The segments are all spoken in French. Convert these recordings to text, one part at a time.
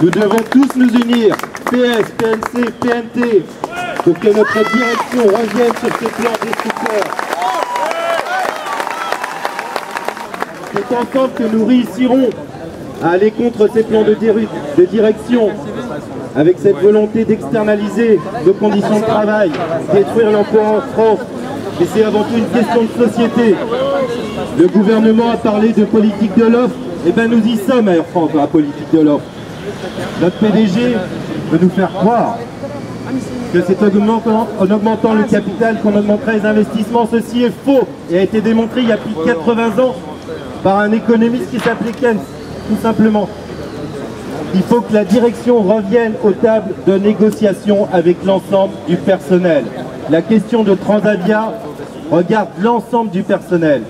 Nous devons tous nous unir, PS, PNC, PNT, pour que notre direction revienne sur ce plan destructeur. C'est ensemble que nous réussirons à aller contre ces plans de direction, avec cette volonté d'externaliser nos conditions de travail, détruire l'emploi en France. Mais c'est avant tout une question de société. Le gouvernement a parlé de politique de l'offre, et bien nous y sommes à Air France dans la politique de l'offre. Notre PDG veut nous faire croire que c'est en augmentant le capital qu'on augmentera les investissements. Ceci est faux et a été démontré il y a plus de 80 ans par un économiste qui s'appelait Keynes, tout simplement. Il faut que la direction revienne aux tables de négociation avec l'ensemble du personnel. La question de Transavia regarde l'ensemble du personnel.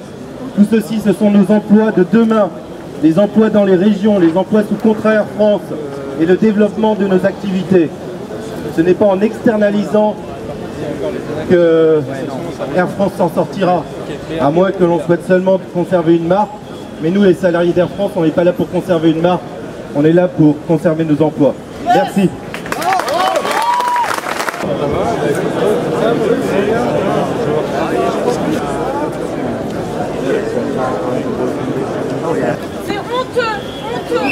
Tout ceci, ce sont nos emplois de demain, les emplois dans les régions, les emplois sous contrat Air France et le développement de nos activités. Ce n'est pas en externalisant que Air France s'en sortira, à moins que l'on souhaite seulement conserver une marque. Mais nous, les salariés d'Air France, on n'est pas là pour conserver une marque, on est là pour conserver nos emplois. Merci. C'est honteux, honteux.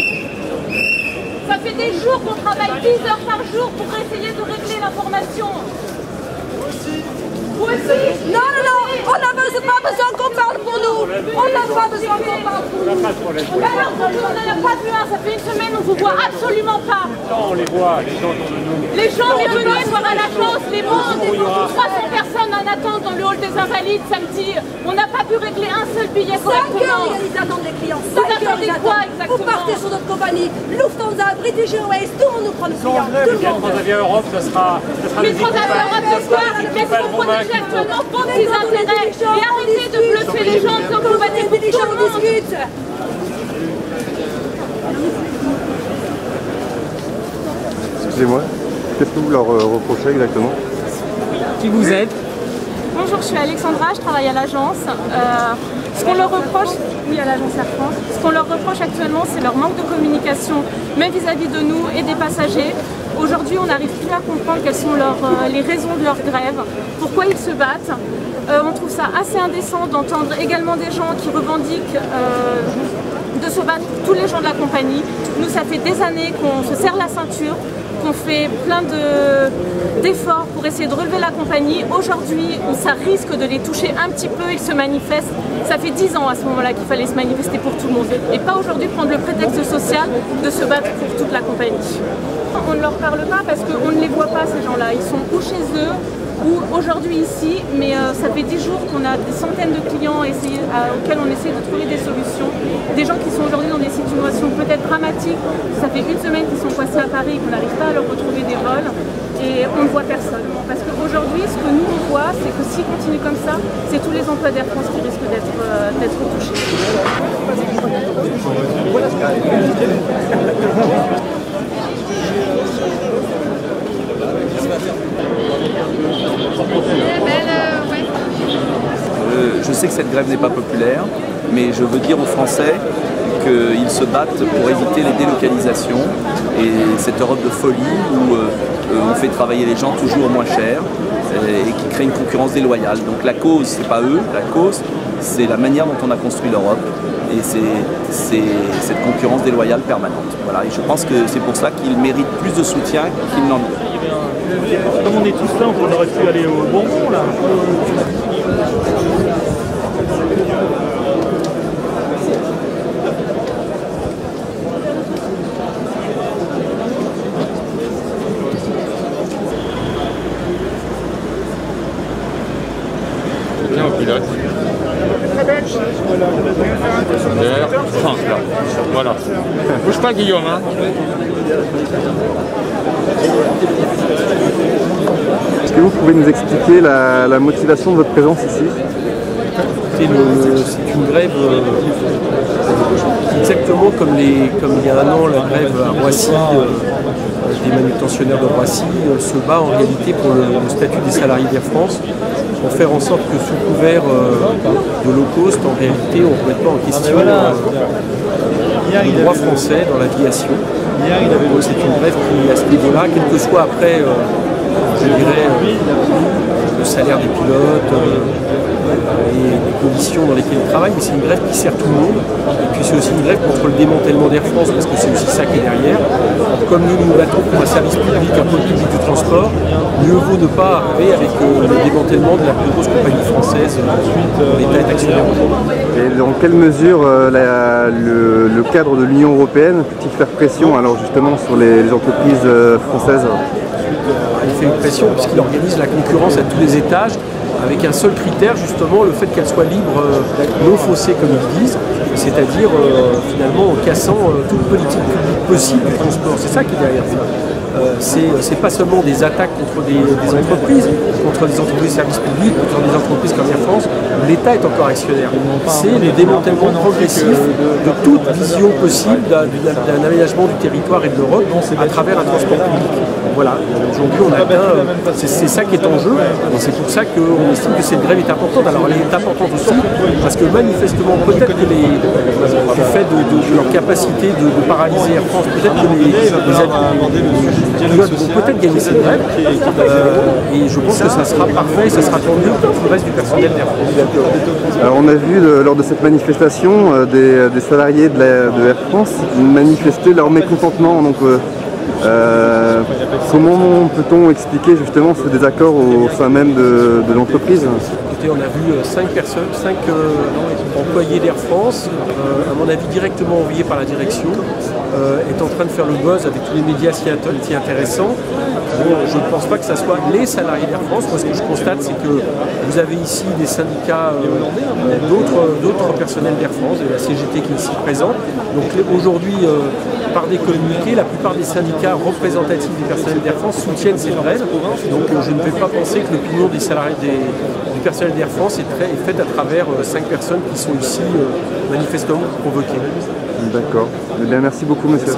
Ça fait des jours qu'on travaille 10 heures par jour pour essayer de régler l'information. Vous aussi. Non, non, non, on n'a pas besoin qu'on parle pour nous. On n'a pas besoin qu'on parle pour nous. Alors, on n'en a pas vu un, ça fait une semaine, on ne vous voit absolument pas. On les voit, les gens autour de nous. Les gens sont venus voir à l'agence, les mondes, 300 personnes en attente dans le hall des Invalides samedi. On n'a pas pu régler un seul billet correctement. 5 heures, ils attendent les clients. Vous attendez quoi exactement? Vous partez sur notre compagnie, Lufthansa, British Airways, tout le monde nous prend le client. Tout le monde. Transavia Europe, ça sera Mais Transavia Europe, c'est quoi? Qu'est-ce que vous protégez actuellement vos petits intérêts? Et arrêtez de bluffer les gens comme vous battez pour tout le monde. Excusez-moi, qu'est-ce que vous leur reprochez exactement? Qui vous êtes? Bonjour, je suis Alexandra, je travaille à l'agence. Ce qu'on leur reproche, oui, à l'agence Air France, ce qu'on leur reproche actuellement, c'est leur manque de communication, même vis-à-vis de nous et des passagers. Aujourd'hui, on n'arrive plus à comprendre quelles sont les raisons de leur grève, pourquoi ils se battent. On trouve ça assez indécent d'entendre également des gens qui revendiquent de se battre pour tous les gens de la compagnie. Nous, ça fait des années qu'on se serre la ceinture, qu'on fait plein d'efforts pour essayer de relever la compagnie. Aujourd'hui, ça risque de les toucher un petit peu, ils se manifestent. Ça fait 10 ans à ce moment-là qu'il fallait se manifester pour tout le monde. Et pas aujourd'hui prendre le prétexte social de se battre pour toute la compagnie. On ne leur parle pas parce qu'on ne les voit pas, ces gens-là. Ils sont ou chez eux, ou aujourd'hui ici, mais ça fait 10 jours qu'on a des centaines de clients auxquels on essaie de trouver des solutions. Des gens qui sont aujourd'hui dans des situations peut-être dramatiques. Ça fait une semaine qu'ils sont coincés à Paris et qu'on n'arrive pas à leur retrouver des vols. Et on ne voit personne. Parce qu'aujourd'hui, ce que nous on voit, c'est que s'ils continuent comme ça, c'est tous les emplois d'Air France qui risquent d'être touchés. Je sais que cette grève n'est pas populaire, mais je veux dire aux Français qu'ils se battent pour éviter les délocalisations et cette Europe de folie où on fait travailler les gens toujours moins cher et qui crée une concurrence déloyale. Donc la cause, c'est pas eux, la cause, c'est la manière dont on a construit l'Europe et c'est cette concurrence déloyale permanente. Voilà. Et je pense que c'est pour ça qu'ils méritent plus de soutien qu'ils n'en ont. Comme on est tous là, on aurait pu aller au bonbon là. Bien au pilote. France là. Voilà. Bouge pas Guillaume hein. Est-ce que vous pouvez nous expliquer la motivation de votre présence ici? C'est une grève exactement comme il y a un an, la grève à Roissy, des manutentionnaires de Roissy se bat en réalité pour le statut des salariés d'Air France, pour faire en sorte que sous couvert de low cost, en réalité, on ne remette pas en question le droit français dans l'aviation. C'est une grève qui, à ce niveau-là, quel que soit après, je dirais, le salaire des pilotes et les conditions dans lesquelles ils travaillent, mais c'est une grève qui sert tout le monde. Et puis c'est aussi une grève contre le démantèlement d'Air France, parce que c'est aussi ça qui est derrière. Comme nous nous battons pour un service public, un pôle public du transport, mieux vaut ne pas arriver avec le démantèlement de la plus grosse compagnie française. L'État est actionnaire. Et dans quelle mesure le cadre de l'Union européenne peut-il faire pression alors justement sur les entreprises françaises? Il fait une pression puisqu'il organise la concurrence à tous les étages avec un seul critère, justement, le fait qu'elle soit libre, non faussée comme ils disent, c'est-à-dire finalement en cassant toute politique publique possible du transport. C'est ça qui est derrière ça. C'est pas seulement des attaques contre des entreprises, contre des entreprises de services publics, contre des entreprises comme Air France, l'État est encore actionnaire. C'est le démantèlement progressif de toute vision possible d'un aménagement du territoire et de l'Europe à travers un transport public. Voilà, aujourd'hui on a bien, c'est ça qui est en jeu, et c'est pour ça qu'on estime que cette grève est importante. Alors elle est importante aussi parce que manifestement, peut-être que du fait de leur capacité de paralyser Air France, peut-être que les pilotes vont peut-être gagner cette grève, et je pense que ça sera parfait, ça sera tant mieux pour tout le reste du personnel d'Air France. Alors on a vu lors de cette manifestation des salariés de Air France manifester leur mécontentement. Donc, comment peut-on expliquer justement ce désaccord au sein même de l'entreprise? On a vu 5 employés d'Air France, à mon avis directement envoyés par la direction, est en train de faire le buzz avec tous les médias s'y intéressant. Bon, je ne pense pas que ce soit les salariés d'Air France. Moi, ce que je constate, c'est que vous avez ici des syndicats, d'autres personnels d'Air France, de la CGT qui est ici présente. Donc aujourd'hui, par des communiqués, la plupart des syndicats représentatifs du personnel d'Air France soutiennent cette grève. Donc je ne vais pas penser que l'opinion des salariés du personnel d'Air France est faite à travers 5 personnes qui sont ici manifestement provoquées. D'accord. Eh bien, merci beaucoup, monsieur.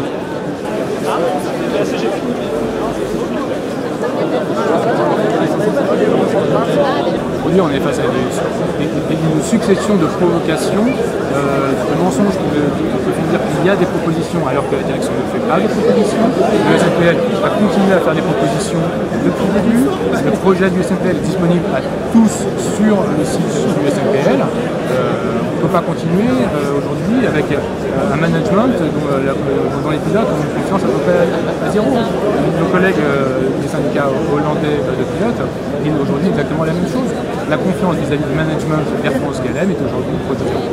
Aujourd'hui, on est face à une succession de provocations, de mensonges qui font dire qu'il y a des propositions alors que la direction ne fait pas de propositions. Le SNPL a continué à faire des propositions depuis le début. Le projet du SNPL est disponible à tous sur le site du SNPL. On ne peut pas continuer aujourd'hui avec un management dont les pilotes ont une confiance à peu près à zéro. Nos collègues des syndicats hollandais de pilotes disent aujourd'hui exactement la même chose. La confiance vis-à-vis du management d'Air France KLM est aujourd'hui proche de zéro.